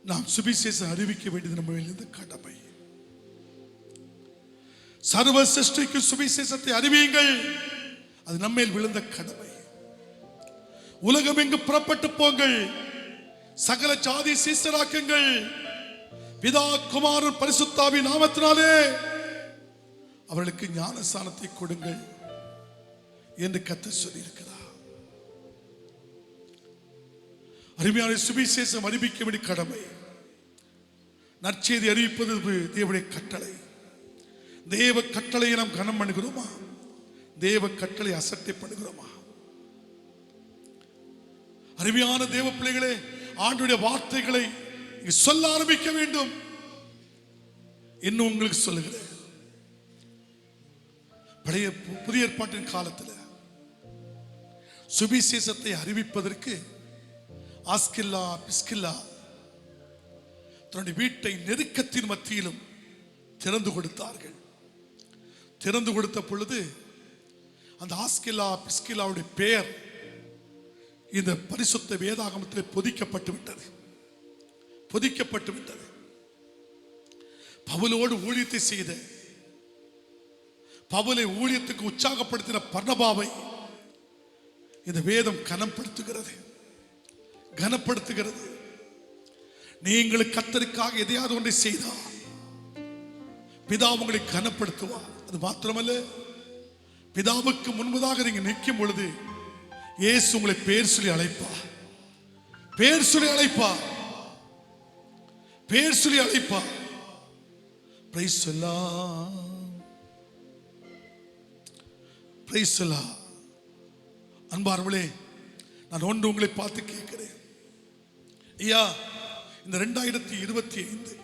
நாம் சுவிசேஷம் அறிவிக்க வேண்டியது நம்ம மேலிருந்த கடமை. சர்வ சிருஷ்டிக்கு சுவிசேஷத்தை அறிவியுங்கள், அது நம்மேல் விழுந்த கடமை. உலகம் எங்கு புறப்பட்டு போங்கள், சகல ஜாதி சீசராக்குங்கள், பிதா குமாரன் பரிசுத்தாவின் நாமத்தினாலே அவர்களுக்கு ஞானஸ்நானத்தை கொடுங்கள் என்று கர்த்தர் சொல்லியிருக்கிறார். அருமையான சுவிசேஷம் அறிவிக்க வேண்டிய கடமை. நற்செய்தி அறிவிப்பது தேவனுடைய கட்டளை. தேவ கட்டளையை நாம் கனம் பண்ணுகிறோமா? தேவ கட்டளை அசட்டை பண்ணுகிறோமா? அருமையான தேவ பிள்ளைகளே, ஆண்டவருடைய வார்த்தைகளை சொல்ல ஆரம்பிக்க வேண்டும். இன்னும் உங்களுக்கு சொல்லுகிறேன், பழைய புதிய ஏற்பாட்டின் காலத்தில் சுவிசேஷத்தை அறிவிப்பதற்கு ஆஸ்கில்லா பிஸ்கில்லா தன்னுடைய வீட்டை நெருக்கத்தின் மத்தியிலும் திறந்து கொடுத்தார்கள். திறந்து கொடுத்த பொழுது அந்த ஆஸ்கில்லா பிஸ்கில்லாவுடைய பெயர் இந்த பரிசுத்த வேதாகமத்தில் பொதிக்கப்பட்டு விட்டது. பொதிக்கப்பட்டு விட்டது. பவுலோடு ஊழியத்தை செய்த, பவுலை ஊழியத்துக்கு உற்சாகப்படுத்தின பர்னபாவை இந்த வேதம் கனப்படுத்துகிறது, கனப்படுத்துகிறது. நீங்கள் கர்த்தருக்காக எதையாவது ஒன்றை செய்தால் பிதா உங்களை கனப்படுத்துவார். அது மாத்திரமல்ல, பிதாவுக்கு முன்பதாக நீங்க நிற்கும் பொழுது இயேசு உங்களை பேர் சொல்லி அழைப்பா, பேர் சொல்லி அழைப்பா, பேர் சொல்லி அழைப்பா. பிரைஸ் எல்லாம், பிரைஸ் எல்லாம். அன்பார்வளே, நான் ஒன்று உங்களை பார்த்து கேட்கிறேன். ஐயா, இந்த 2025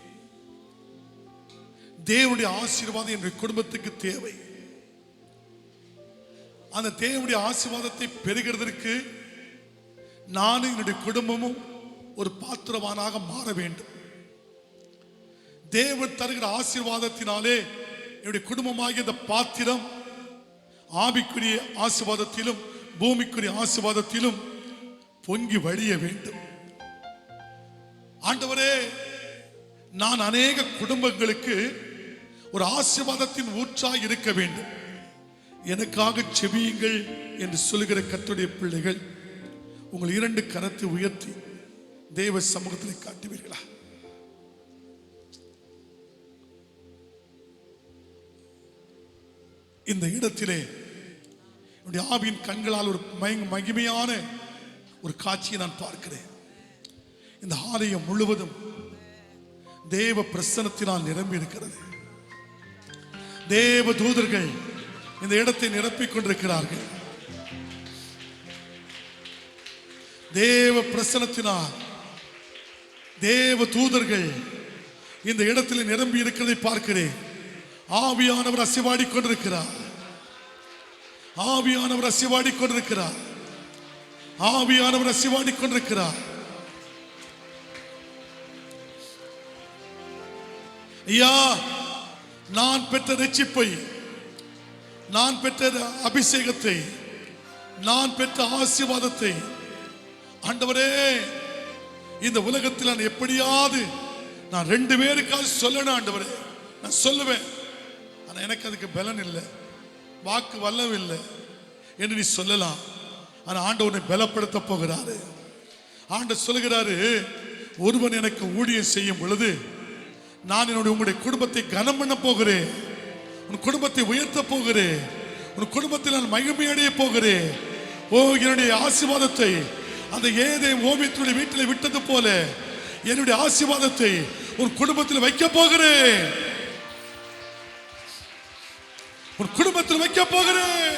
தேவனுடைய ஆசீர்வாதம் என்னுடைய குடும்பத்துக்கு தேவை. அந்த தேவனுடைய ஆசீர்வாதத்தை பெறுகிறதற்கு நானும் என்னுடைய குடும்பமும் ஒரு பாத்திரவானாக மாற வேண்டும். தேவன் தருகிற ஆசீர்வாதத்தினாலே என்னுடைய குடும்பமாகிய இந்த பாத்திரம் ஆவிக்குரிய ஆசீர்வாதத்திலும் பூமிக்குரிய ஆசீர்வாதத்திலும் பொங்கி வழிய வேண்டும். ஆண்டவரே, நான் அநேக குடும்பங்களுக்கு ஒரு ஆசீர்வாதத்தின் ஊற்றாய் இருக்க வேண்டும், எனக்காக செபியுங்கள் என்று சொல்லுகிற கர்த்தருடைய பிள்ளைகள், உங்கள் 2 கரத்தை உயர்த்தி தேவ சமூகத்தில் காட்டுவீர்களா? இந்த இடத்திலே என்னுடைய ஆவியின் கண்களால் ஒரு மகிமையான ஒரு காட்சியை நான் பார்க்கிறேன். இந்த ஆலயம் முழுவதும் தேவ பிரசன்னத்தினால் நிரம்பி இருக்கிறது. தேவ தூதர்கள் இந்த இடத்தை நிரப்பிக் கொண்டிருக்கிறார்கள். தேவ பிரசன்னத்தினால் தேவ தூதர்கள் இந்த இடத்தில் நிரம்பி இருக்கிறதை பார்க்கிறேன். ஆவியானவர் அசைவாடி கொண்டிருக்கிறார். ஆவியானவர் அசைவாடி கொண்டிருக்கிறார். ஆவியானவர் அசைவாடி கொண்டிருக்கிறார். ஐயா, நான் பெற்ற ரட்சிப்பை, நான் பெற்ற அபிஷேகத்தை, நான் பெற்ற ஆசீர்வாதத்தை ஆண்டவரே இந்த உலகத்தில் நான் எப்படியாவது நான் 2 பேருக்காக சொல்லணும். ஆண்டவரே, நான் சொல்லுவேன், ஆனா எனக்கு அதுக்கு பலன் இல்லை, வாக்கு வல்லம் இல்லை என்று நீ சொல்லலாம். ஆனா ஆண்டவனை பலப்படுத்த போகிறாரு. ஆண்டவர் சொல்லுகிறாரு, ஒருவன் எனக்கு ஊழியம் செய்யும் பொழுது நான் உங்களுடைய குடும்பத்தை கனம் பண்ண போகிறேன், உன் குடும்பத்தை உயர்த்த போகிறேன், உன் குடும்பத்தில் நான் மகிமை அடைய போகிறேன். ஓ, என்னுடைய ஆசீர்வாதத்தை அந்த ஏதே ஓமியத்துடைய வீட்டில் விட்டது போல என்னுடைய ஆசீர்வாதத்தை உன் குடும்பத்தில் வைக்க போகிறேன், உன் குடும்பத்தில் வைக்க போகிறேன்.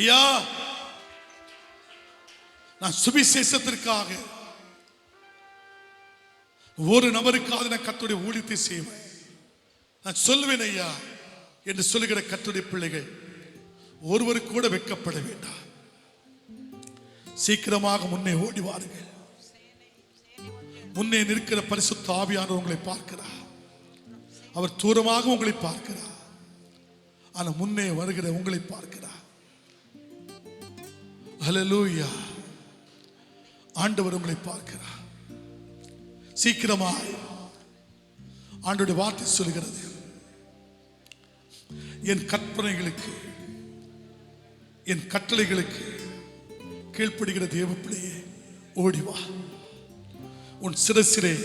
ஐயா, நான் சுவிசேஷத்திற்காக ஒரு நபருக்காக நான் கர்த்தருடைய ஊழியத்தை செய்வேன். நான் சொல்லுவேன் ஐயா என்று சொல்லுகிற கர்த்தருடைய பிள்ளைகள் ஒருவருக்கு கூட வெட்கப்பட வேண்டாம். சீக்கிரமாக முன்னே ஓடி வாருங்கள். முன்னே நிற்கிற பரிசுத்த ஆவியானவர் உங்களை பார்க்கிறார். அவர் தூரமாக உங்களை பார்க்கிறார், ஆனால் முன்னே வருகிற உங்களை பார்க்கிறார். ஹல்லேலூயா. ஆண்டவர் உங்களை பார்க்கிறார். சீக்கிரமாய் ஆண்டவருடைய வார்த்தை சொல்கிறது, என் கற்பனைகளுக்கு என் கட்டளைகளுக்கு கீழ்ப்படுகிற தேவ பிள்ளையே ஓடிவா. உன் சிரசிலே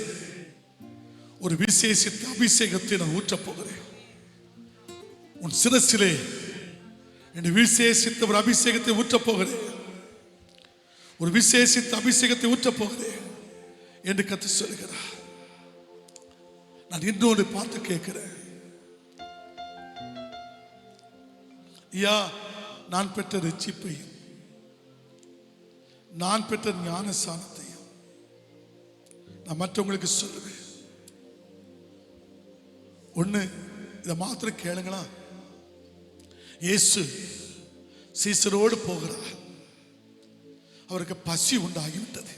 ஒரு விசேஷித்த அபிஷேகத்தை நான் ஊற்றப் போகிறேன். உன் சிரசிலே என் விசேஷித்த ஒரு அபிஷேகத்தை ஊற்றப் போகிறேன். ஒரு விசேஷித்த அபிஷேகத்தை ஊற்றப் போகிறேன் என்று கர்த்தர் சொல்கிறார். நான் இன்னொரு பார்த்து கேட்கிறேன், ஐயா, நான் பெற்ற ரட்சிப்பையும் நான் பெற்ற ஞானஸ்நானத்தையும் நான் மற்றவங்களுக்கு சொல்லுவேன். ஒண்ணு, இதை மாத்திரம் கேளுங்களா. இயேசு சீசரோடு போகிறார். அவருக்கு பசி உண்டாகிவிட்டது.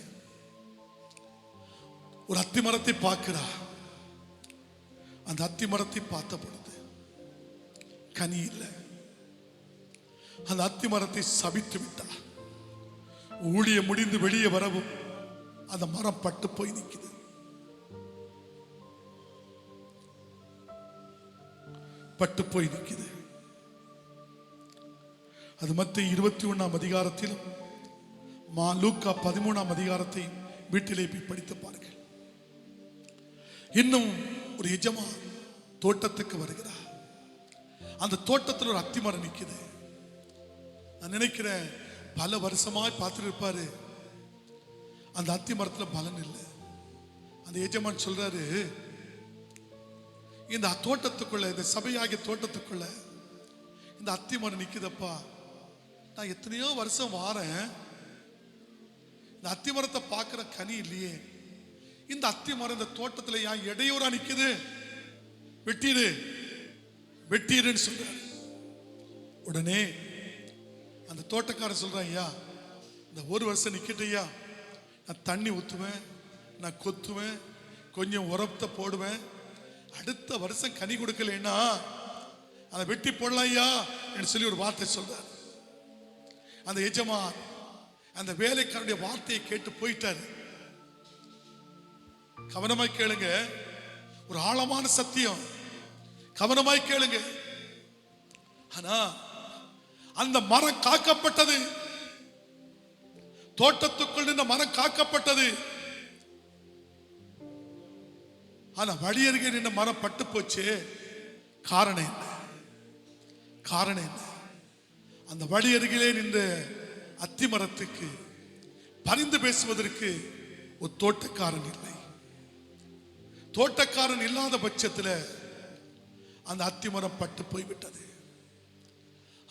ஒரு அத்தி மரத்தை பார்க்கிறார். அந்த அத்தி மரத்தை பார்த்த பொழுது கனி இல்லை. அந்த அத்தி மரத்தை சபித்து விட்டார். ஊழிய முடிந்து வெளியே வரவும் அந்த மரம் பட்டு போய் நிற்குது. பட்டு போய் நிற்குது. அது மத்திய 21ஆம் அதிகாரத்திலும் லூக்கா 13ஆம் அதிகாரத்தை வீட்டிலே போய் படித்து பாருங்கள். இன்னும் ஒரு எஜமான் தோட்டத்துக்கு வருகிறார். அந்த தோட்டத்தில் ஒரு அத்தி மரம் நிற்குது. நான் நினைக்கிறேன் பல வருஷமாய் பார்த்துட்டு இருப்பாரு. அந்த அத்தி மரத்துல பலன் இல்லை. அந்த எஜமான் சொல்றாரு, இந்த தோட்டத்துக்குள்ள, இந்த சபையாகிய தோட்டத்துக்குள்ள இந்த அத்தி மரம் நிக்குதப்பா. நான் எத்தனையோ வருஷம் வாரேன், இந்த அத்தி மரத்தை பார்க்கிற கனி இல்லையே. இந்த அத்தி மரம் இந்த தோட்டத்துல ஏன் இடையூறா நிக்குது? வெட்டிடு வெட்டிடுன்னு சொல்றாரு. உடனே அந்த தோட்டக்காரன் சொல்றான், ஐயா, இந்த ஒரு வருஷம் நிக்கட்டும் ஐயா, நான் தண்ணி ஊற்றுவேன், நான் கொத்துவேன், கொஞ்சம் உரத்தை போடுவேன், அடுத்த வருஷம் கனி கொடுக்கலன்னா அதை வெட்டி போடலாம் ஐயா என்று சொல்லி ஒரு வார்த்தை சொல்றார். அந்த எஜமான் அந்த வேலைக்காரனுடைய வார்த்தையை கேட்டு போயிட்டாரு. கவனமாய் கேளுங்க, ஒரு ஆழமான சத்தியம், கவனமாய் கேளுங்க. ஆனா அந்த மரம் காக்கப்பட்டது. தோட்டத்துக்குள் நின்ற மரம் காக்கப்பட்டது. ஆனா வழி அருகே நின்ற மரம் பட்டு போச்சு. காரணம் என்ன? காரணம் என்ன? அந்த வழி அருகிலே நின்ற அத்தி மரத்துக்கு பரிந்து பேசுவதற்கு ஒரு தோட்டக்காரன் இல்லை. தோட்டக்காரன் இல்லாத பட்சத்தில் அந்த அத்தி மரம் பட்டு போய்விட்டது.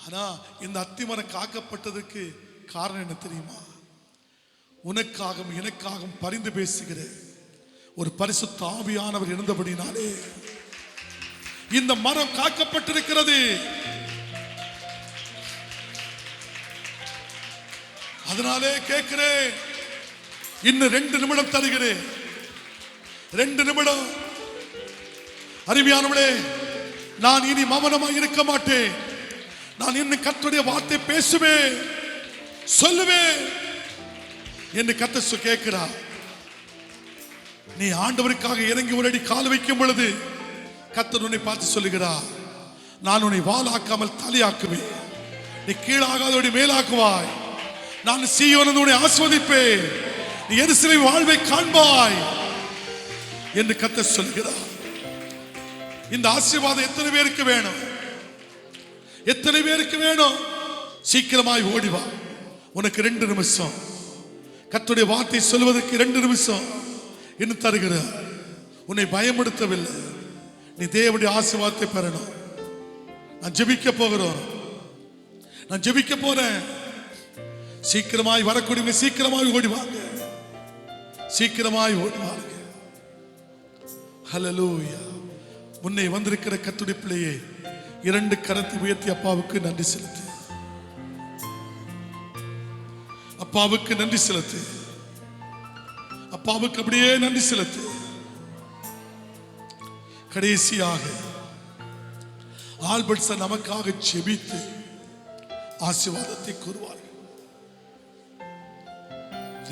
ஆனா இந்த அத்தி மரம் காக்கப்பட்டதுக்கு காரணம் என்ன தெரியுமா? உனக்காகவும் எனக்காகவும் பரிந்து பேசுகிற ஒரு பரிசுத்த ஆவியானவர் இருந்தபடினாலே இந்த மரம் காக்கப்பட்டிருக்கிறது. அதனாலே கேட்கிறேன், இன்னும் 2 நிமிடம் தருகிறேன். 2 நிமிடம். அருமையானவளே, நான் இனி மௌனமாக இருக்க மாட்டேன். நான் இன்னும் கர்த்தருடைய வார்த்தை பேசுவேன், சொல்லுவேன் என்று கர்த்தர் கேட்கிறார். நீ ஆண்டவருக்காக இறங்கி ஒரு அடி கால் வைக்கும் பொழுது கர்த்தர் உன்னை பார்த்து சொல்லுகிறார், நான் உன்னை வாளாக்காமல் தலையாக்குவேன், நீ கீழாகாதபடி மேலாக்குவாய், நான் சீயோனில் உன்னை ஆஸ்வதிப்பேன், நீ எருசலேமின் வாழ்வை காண்பாய் என்று கர்த்தர் சொல்கிறார். இந்த ஆசீர்வாதம் எத்தனை பேருக்கு வேணும்? எத்தனை பேருக்கு வேணும்? சீக்கிரமாய் ஓடிவா. உனக்கு 2 நிமிஷம், கர்த்தருடைய வார்த்தை சொல்வதற்கு 2 நிமிஷம் இன்னும் தருகிறார். உன்னை பயமுடுத்தவில்லை. நீ தேவனுடைய ஆசீர்வாதத்தை பெறணும். நான் ஜெபிக்க போகிறோம், நான் ஜெபிக்க போறேன். சீக்கிரமாய் வரக்கூடிய சீக்கிரமாய் ஓடிவாங்க, சீக்கிரமாய் ஓடிவாங்க. ஹல்லேலூயா. முன்னே வந்திருக்கிற கர்த்தருடைய பிள்ளையே, 2 கரத்தை உயர்த்தி அப்பாவுக்கு நன்றி செலுத்து. அப்பாவுக்கு நன்றி செலுத்து. அப்பாவுக்கு அப்படியே நன்றி செலுத்து. கடைசியாக ஆல்பர்ட் சார் நமக்காக ஜெபித்து ஆசீர்வாதத்தை கூறுவார்கள்.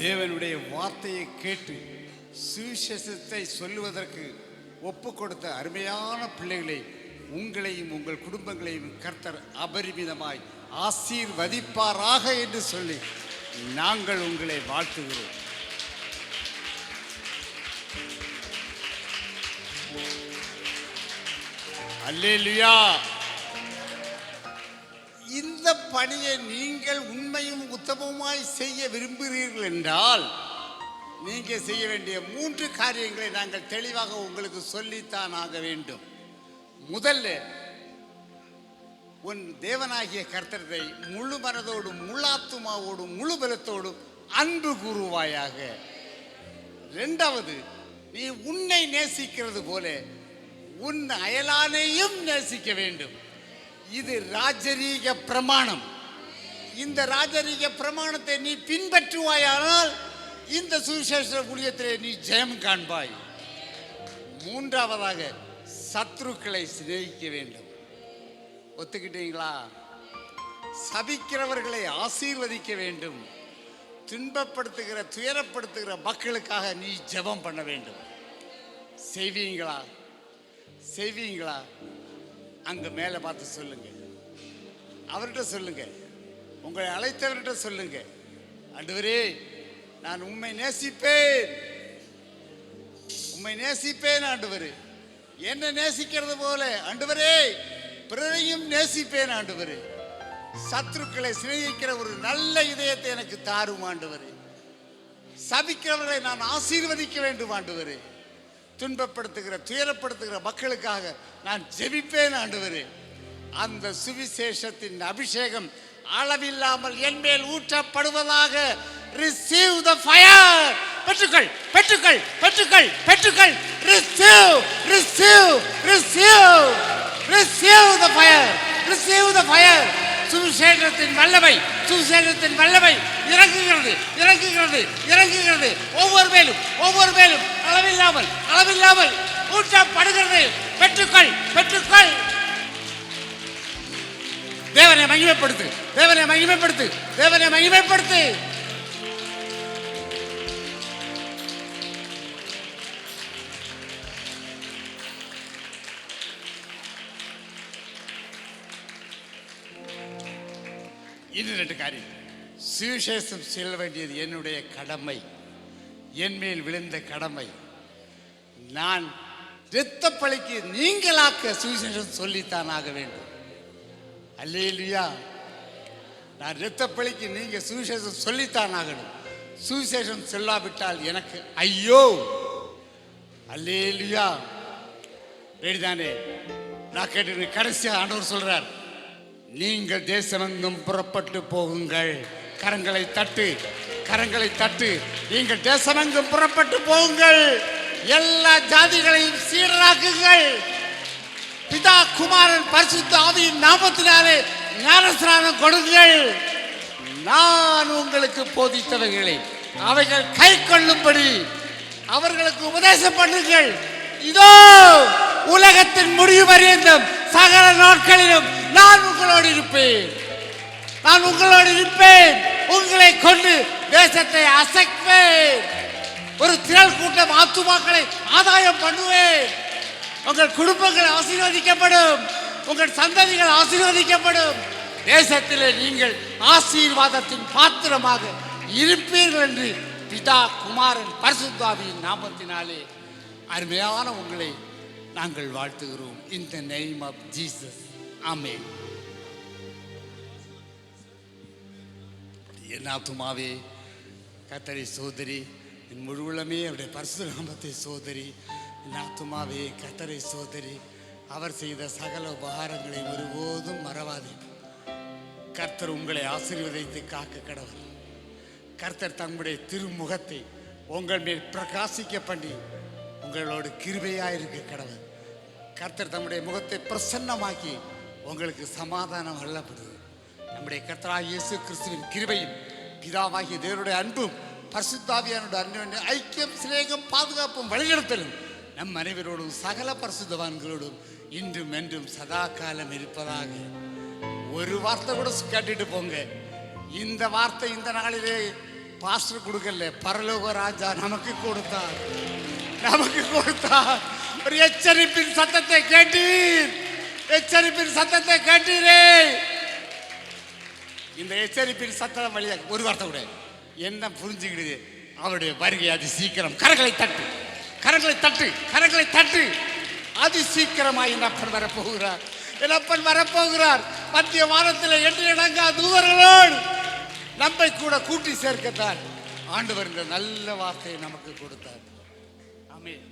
தேவனுடைய வார்த்தையை கேட்டு சுவிசேஷத்தை சொல்லுவதற்கு ஒப்பு கொடுத்த அருமையான பிள்ளைகளை உங்களையும் உங்கள் குடும்பங்களையும் கர்த்தர் அபரிமிதமாய் ஆசீர்வதிப்பாராக என்று சொல்லி நாங்கள் உங்களை வாழ்த்துகிறோம். அல்லேலூயா. இந்த பணியை நீங்கள் உண்மையும் உத்தமமாய் செய்ய விரும்புகிறீர்கள் என்றால் நீங்கள் செய்ய வேண்டிய 3 காரியங்களை நாங்கள் தெளிவாக உங்களுக்கு சொல்லித்தான் ஆக வேண்டும். முதல்ல, உன் தேவனாகிய கர்த்தரை முழு மனதோடும் முழு ஆத்துமாவோடும் முழு பலத்தோடும் அன்பு கூறுவாயாக. 2வது, நீ உன்னை நேசிக்கிறது போல உன் அயலானையும் நேசிக்க வேண்டும். இது ராஜரீக பிரமாணம். இந்த ராஜரீக பிரமாணத்தை நீ பின்பற்றுவாயானால் இந்த சுவிசேஷ ஊழியத்திலே நீ ஜெயம் காண்பாய். 3வதாக, சத்துருக்களை சிநேகிக்க வேண்டும். ஒத்துக்கிட்டீங்களா? சபிக்கிறவர்களை ஆசீர்வதிக்க வேண்டும். துன்பப்படுத்துகிற துயரப்படுத்துகிற மக்களுக்காக நீ ஜெபம் பண்ண வேண்டும். செய்வீங்களா? செய்வீங்களா? அங்க மேலே பார்த்து சொல்லுங்க, அவர்கிட்ட சொல்லுங்க, உங்களை அழைத்தவர்கிட்ட சொல்லுங்க, ஆண்டவரே நான் உம்மை நேசிப்பேன், உம்மை நேசிப்பேன் ஆண்டவரே, என்ன நேசிக்கிறது போல ஆண்டவரே பிறரையும் நேசிப்பேன் ஆண்டவரே, சத்துருக்களை சிநேகிக்கிற ஒரு நல்ல இதயத்தை எனக்கு தாரும் ஆண்டவரே, சபிக்கிறவர்களை நான் ஆசீர்வதிக்க வேண்டும் ஆண்டவரே, துன்பப்படுத்துகிற துயரப்படுத்துகிற மக்களுக்காக நான் ஜெபிப்பேன் ஆண்டவரே. அந்த சுவிசேஷத்தின் அபிஷேகம் அளவில்லாமல் என் மேல் ஊற்றப்படுவதாக. Receive the fire. பெற்றுக்கள், பெற்றுக்கள், பெற்றுக்கள், பெற்றுக்கள். Receive, receive, receive, receive the fire. Receive the fire. சுவிசேஷத்தின் வல்லமை, சுவிசேஷத்தின் வல்லமை இறங்குகிறது, இறங்குகிறது, இறங்குகிறது. ஒவ்வொரு மேலும், ஒவ்வொரு மேலும் அளவில்லாமல், அளவில்லாமல் ஊற்றப்படுகிறது. பெற்றுக்கள், பெற்றுக்கள். தேவனை மகிமைப்படுத்து, தேவனை மகிமைப்படுத்து, தேவனை மகிமைப்படுத்து. இன்னும் 2 காரியம். சுவிசேஷம் செல்ல வேண்டியது என்னுடைய கடமை, என் மேல் விழுந்த கடமை. நான் இரத்தப்பழிக்கு நீங்களாக்க சுவிசேஷம் சொல்லித்தான் ஆக வேண்டும். அல்லேலூயா. நான் இரத்தப்பழிக்கு நீங்க சுவிசேஷம் சொல்லித்தான் ஆகணும். சுவிசேஷம் சொல்லாவிட்டால் எனக்கு ஐயோ. அல்லேலூயா. ரெடிதானே? நான் கேட்டு கடைசியாக ஆண்டவர் சொல்றார், நீங்கள் தேசமெங்கும் புறப்பட்டு போகுங்கள். கரங்களை தட்டு, கரங்களை தட்டு. நீங்கள் தேசமெங்கும் புறப்பட்டு போகுங்கள். எல்லா ஜாதிகளையும் சீடராக்குங்கள். பிதா குமாரன் பரிசுத்த ஆவியின் நாமத்தினாலே ஞானஸ்நானம் கொடுங்கள். நான் உங்களுக்கு போதித்தவைகளை அவைகள் கை கொள்ளும்படி அவர்களுக்கு உபதேசம் பண்ணுங்கள். இதோ உலகத்தின் முடிவு பரியந்தம் சகல நாட்களிலும் நான் உங்களோடு இருப்பேன், நான் உங்களோடு இருப்பேன். உங்களை கொண்டு தேசத்தை அசைப்பேன். ஒரு திரள் கூட்டம் ஆத்துமாக்களை ஆதாயம் பண்ணுவேன். உங்கள் குடும்பங்கள் ஆசீர்வதிக்கப்படும், உங்கள் சந்ததிகள் ஆசீர்வதிக்கப்படும். தேசத்திலே நீங்கள் ஆசீர்வாதத்தின் பாத்திரமாக இருப்பீர்கள் என்று பிதா குமாரன் பரிசுத்த ஆவியின் நாமத்தினாலே அருமையான உங்களை நாங்கள் வாழ்த்துகிறோம். இன் தி நேம் ஆஃப் ஜீசஸ், ஆமென். என் ஆத்துமாவே கர்த்தரை சோதரி, என் முழு உள்ளமே அவருடைய பரிசுத்த நாமத்தை சோதரி. என் ஆத்துமாவே கர்த்தரை சோதரி, அவர் செய்த சகல உபகாரங்களை ஒருபோதும் மறவாதே. கர்த்தர் உங்களை ஆசீர்வதித்து காக்க கடவுள். கர்த்தர் தம்முடைய திருமுகத்தை உங்கள் மேல் பிரகாசிக்க பண்ணி உங்களோடு கிருபையாயிருக்க கடவுள். கர்த்தர் தம்முடைய முகத்தை பிரசன்னமாக்கி உங்களுக்கு சமாதானம் அருளப்படுது. நம்முடைய கர்த்தராகிய இயேசு கிறிஸ்துவின் கிருபையும் பிதாவாகிய தேவனுடைய அன்பும் பரிசுத்த ஆவியானவருடைய அன்பின் ஐக்கியம், சிநேகம், பாதுகாப்பும் வழிநடத்தலும் நம் அனைவரோடும் சகல பரிசுத்தவான்களோடும் இன்றும் என்றும் சதா காலம் இருப்பதாக. ஒரு வார்த்தை கூட கேட்டுட்டு போங்க. இந்த வார்த்தை இந்த நாளிலே பாஸ்டர் கொடுக்கல, பரலோக ராஜா நமக்கு கொடுத்தார், நமக்கு கொடுத்தார். ஒரு எச்சரிப்பின் சத்தத்தை கேட்டீர், எச்சரிப்பின் சத்தத்தை கேட்டீரே. இந்த எச்சரிப்பின் சத்தம் வழியாக ஒரு வார்த்தை கூட என்ன புரிஞ்சுக்கிடுது, அவருடைய வருகை அதி சீக்கிரம். கரங்களை தட்டு, கரங்களை தட்டு, கரங்களை தட்டு. அதி சீக்கிரமாய் என் அப்பன் வரப்போகிறார், என் அப்பன் வரப்போகிறார். மத்திய வாரத்தில் எட்டு இடங்கா தூதர்களோடு நம்மை கூட கூட்டி சேர்க்கத்தான் ஆண்டவர் இந்த நல்ல வார்த்தையை நமக்கு கொடுத்தார். ஆமென்.